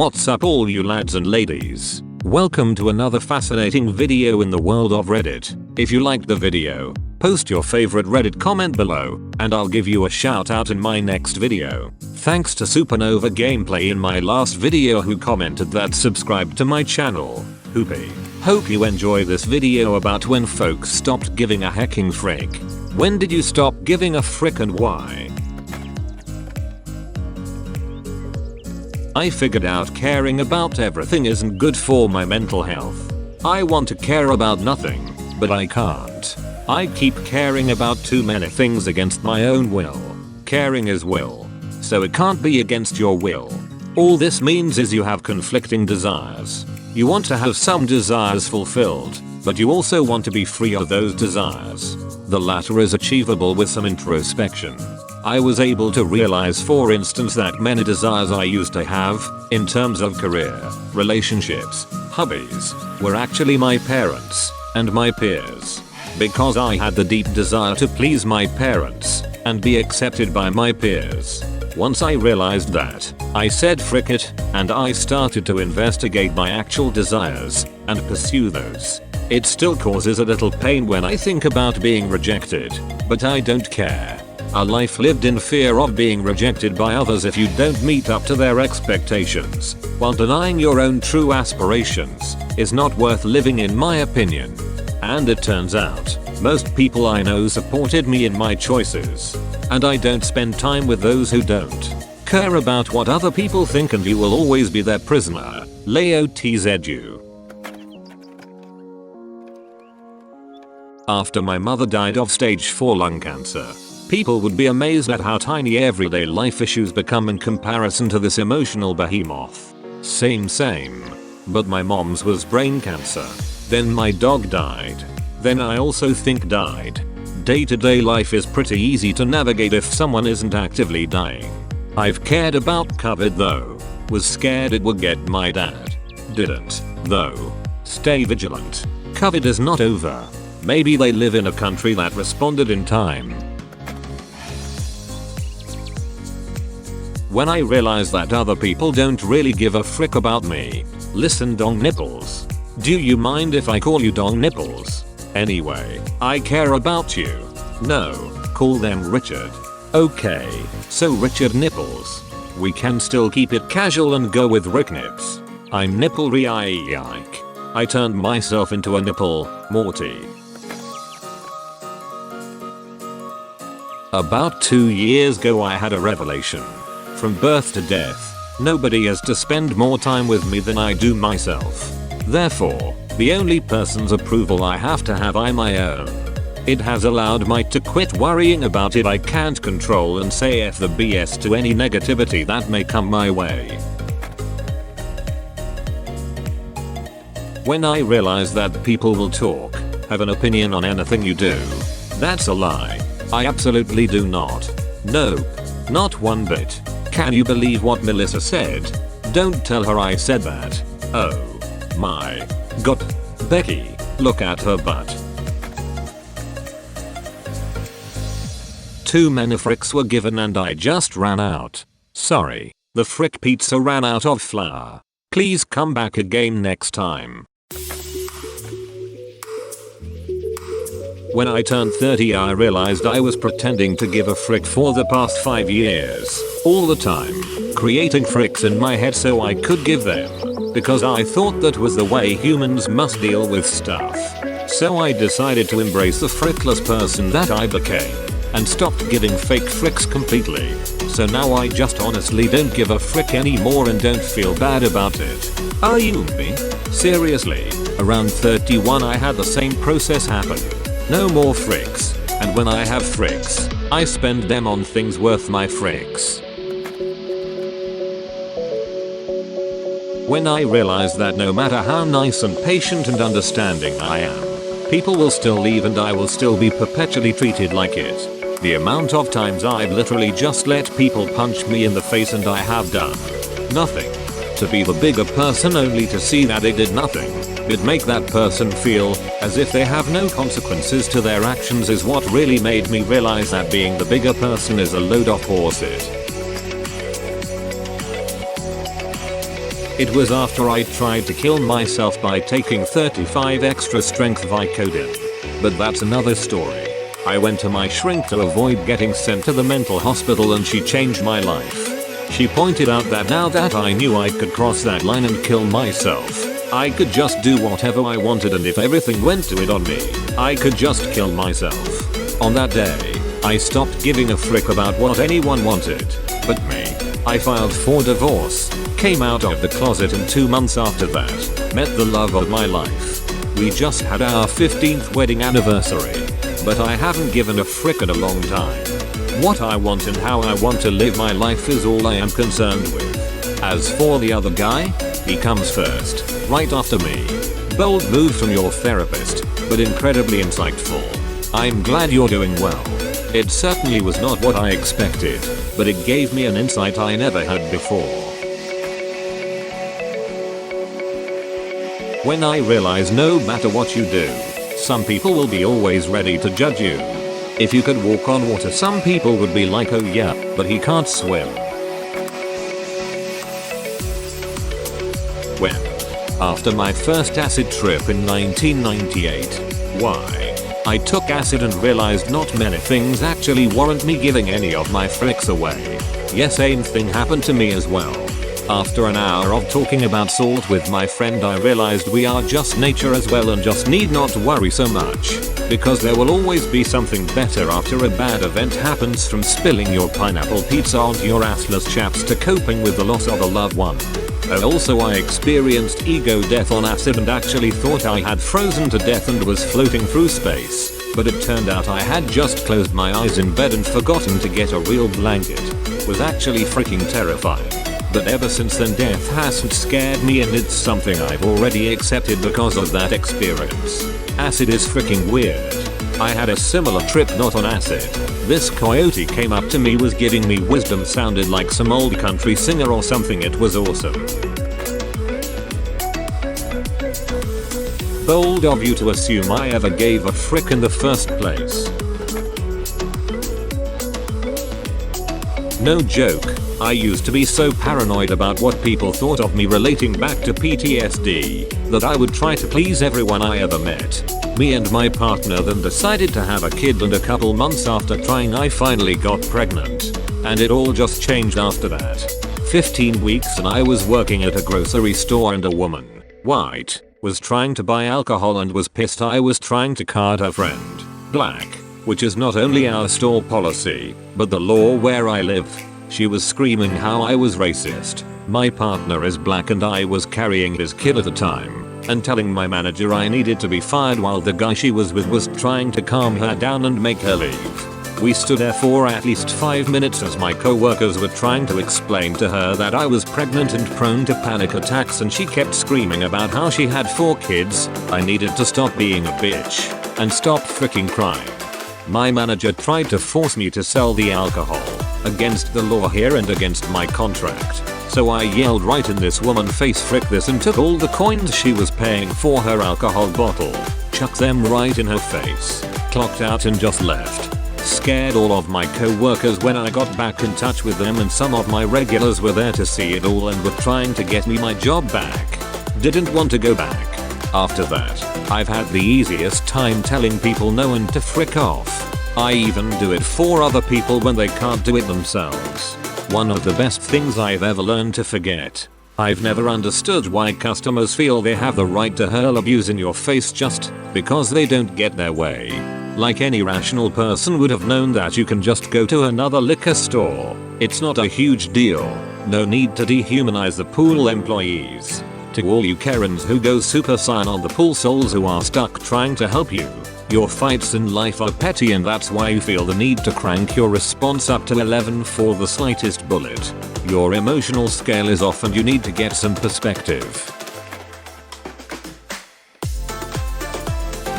What's up all you lads and ladies? Welcome to another fascinating video in the world of Reddit. If you liked the video, post your favorite Reddit comment below, and I'll give you a shout out in my next video. Thanks to Supernova Gameplay in my last video who commented that subscribed to my channel. Hoopy. Hope you enjoy this video about when folks stopped giving a hecking frick. When did you stop giving a frick and why? I figured out caring about everything isn't good for my mental health. I want to care about nothing, but I can't. I keep caring about too many things against my own will. Caring is will, so it can't be against your will. All this means is you have conflicting desires. You want to have some desires fulfilled, but you also want to be free of those desires. The latter is achievable with some introspection. I was able to realize, for instance, that many desires I used to have, in terms of career, relationships, hobbies, were actually my parents and my peers. Because I had the deep desire to please my parents and be accepted by my peers. Once I realized that, I said frick it, and I started to investigate my actual desires and pursue those. It still causes a little pain when I think about being rejected, but I don't care. A life lived in fear of being rejected by others if you don't meet up to their expectations, while denying your own true aspirations, is not worth living in my opinion. And it turns out, most people I know supported me in my choices. And I don't spend time with those who don't care about what other people think, and you will always be their prisoner. Leo TZU. After my mother died of stage 4 lung cancer, people would be amazed at how tiny everyday life issues become in comparison to this emotional behemoth. Same. But my mom's was brain cancer. Then my dog died. Then I also think died. Day-to-day life is pretty easy to navigate if someone isn't actively dying. I've cared about COVID though. Was scared it would get my dad. Didn't, though. Stay vigilant. COVID is not over. Maybe they live in a country that responded in time. When I realized that other people don't really give a frick about me. Listen, dong nipples. Do you mind if I call you dong nipples? Anyway, I care about you. No, call them Richard. Okay, so Richard Nipples. We can still keep it casual and go with Rick Nips. I'm nipple-re-ike. I turned myself into a nipple, Morty. About 2 years ago I had a revelation. From birth to death, nobody has to spend more time with me than I do myself. Therefore, the only person's approval I have to have I my own. It has allowed me to quit worrying about it I can't control and say F the BS to any negativity that may come my way. When I realize that people will talk, have an opinion on anything you do, that's a lie. I absolutely do not. Nope. Not one bit. Can you believe what Melissa said? Don't tell her I said that. Oh my god. Becky, look at her butt. Too many fricks were given and I just ran out. Sorry, the frick pizza ran out of flour. Please come back again next time. When I turned 30 I realized I was pretending to give a frick for the past 5 years. All the time. Creating fricks in my head so I could give them. Because I thought that was the way humans must deal with stuff. So I decided to embrace the frickless person that I became. And stopped giving fake fricks completely. So now I just honestly don't give a frick anymore and don't feel bad about it. Are you me? Seriously, around 31 I had the same process happen. No more fricks, and when I have fricks, I spend them on things worth my fricks. When I realized that no matter how nice and patient and understanding I am, people will still leave and I will still be perpetually treated like it. The amount of times I've literally just let people punch me in the face and I have done nothing. To be the bigger person only to see that they did nothing. It make that person feel as if they have no consequences to their actions is what really made me realize that being the bigger person is a load of horseshit. It was after I tried to kill myself by taking 35 extra strength Vicodin. But that's another story. I went to my shrink to avoid getting sent to the mental hospital and she changed my life. She pointed out that now that I knew I could cross that line and kill myself, I could just do whatever I wanted, and if everything went to it on me, I could just kill myself. On that day, I stopped giving a frick about what anyone wanted but me. I filed for divorce, came out of the closet, and 2 months after that, met the love of my life. We just had our 15th wedding anniversary, but I haven't given a frick in a long time. What I want and how I want to live my life is all I am concerned with. As for the other guy, he comes first, right after me. Bold move from your therapist, but incredibly insightful. I'm glad you're doing well. It certainly was not what I expected, but it gave me an insight I never had before. When I realize no matter what you do, some people will be always ready to judge you. If you could walk on water, some people would be like, oh yeah, but he can't swim. When? After my first acid trip in 1998. Why? I took acid and realized not many things actually warrant me giving any of my fricks away. Yes, same thing happened to me as well. After an hour of talking about salt with my friend, I realized we are just nature as well and just need not worry so much, because there will always be something better after a bad event happens, from spilling your pineapple pizza onto your assless chaps to coping with the loss of a loved one. Also, I experienced ego death on acid and actually thought I had frozen to death and was floating through space, but it turned out I had just closed my eyes in bed and forgotten to get a real blanket. Was actually freaking terrifying. But ever since then, death hasn't scared me, and it's something I've already accepted because of that experience. Acid is freaking weird. I had a similar trip, not on acid. This coyote came up to me, was giving me wisdom, sounded like some old country singer or something. It was awesome. Bold of you to assume I ever gave a frick in the first place. No joke, I used to be so paranoid about what people thought of me, relating back to PTSD, that I would try to please everyone I ever met. Me and my partner then decided to have a kid, and a couple months after trying, I finally got pregnant. And it all just changed after that. 15 weeks and I was working at a grocery store, and a woman, white, was trying to buy alcohol and was pissed I was trying to card her friend, black, which is not only our store policy, but the law where I live. She was screaming how I was racist. My partner is black and I was carrying his kid at the time, and telling my manager I needed to be fired, while the guy she was with was trying to calm her down and make her leave. We stood there for at least 5 minutes as my co-workers were trying to explain to her that I was pregnant and prone to panic attacks, and she kept screaming about how she had 4 kids. I needed to stop being a bitch and stop freaking crying. My manager tried to force me to sell the alcohol, against the law here and against my contract. So I yelled right in this woman's face, frick this, and took all the coins she was paying for her alcohol bottle, chucked them right in her face, clocked out and just left. Scared all of my co-workers. When I got back in touch with them, and some of my regulars were there to see it all and were trying to get me my job back. Didn't want to go back. After that, I've had the easiest time telling people no and to frick off. I even do it for other people when they can't do it themselves. One of the best things I've ever learned to forget. I've never understood why customers feel they have the right to hurl abuse in your face just because they don't get their way. Like any rational person would have known that you can just go to another liquor store. It's not a huge deal. No need to dehumanize the pool employees. To all you Karens who go super saiyan on the pool souls who are stuck trying to help you, your fights in life are petty, and that's why you feel the need to crank your response up to 11 for the slightest bullet. Your emotional scale is off and you need to get some perspective.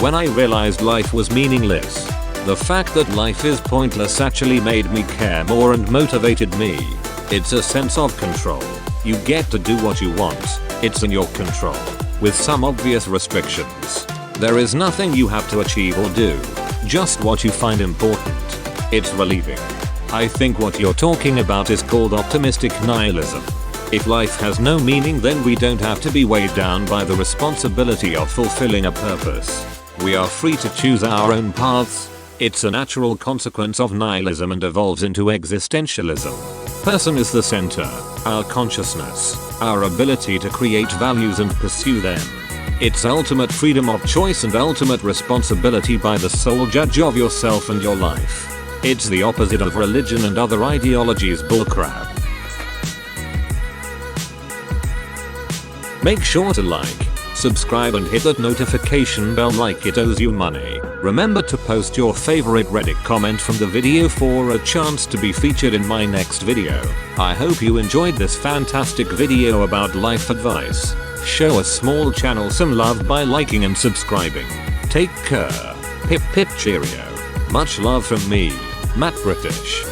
When I realized life was meaningless, the fact that life is pointless actually made me care more and motivated me. It's a sense of control. You get to do what you want. It's in your control, with some obvious restrictions. There is nothing you have to achieve or do, just what you find important. It's relieving. I think what you're talking about is called optimistic nihilism. If life has no meaning, then we don't have to be weighed down by the responsibility of fulfilling a purpose. We are free to choose our own paths. It's a natural consequence of nihilism and evolves into existentialism. Person is the center, our consciousness, our ability to create values and pursue them. It's ultimate freedom of choice and ultimate responsibility by the sole judge of yourself and your life. It's the opposite of religion and other ideologies bullcrap. Make sure to like, subscribe and hit that notification bell like it owes you money. Remember to post your favorite Reddit comment from the video for a chance to be featured in my next video. I hope you enjoyed this fantastic video about life advice. Show a small channel some love by liking and subscribing. Take care. Pip pip cheerio. Much love from me, Matt British.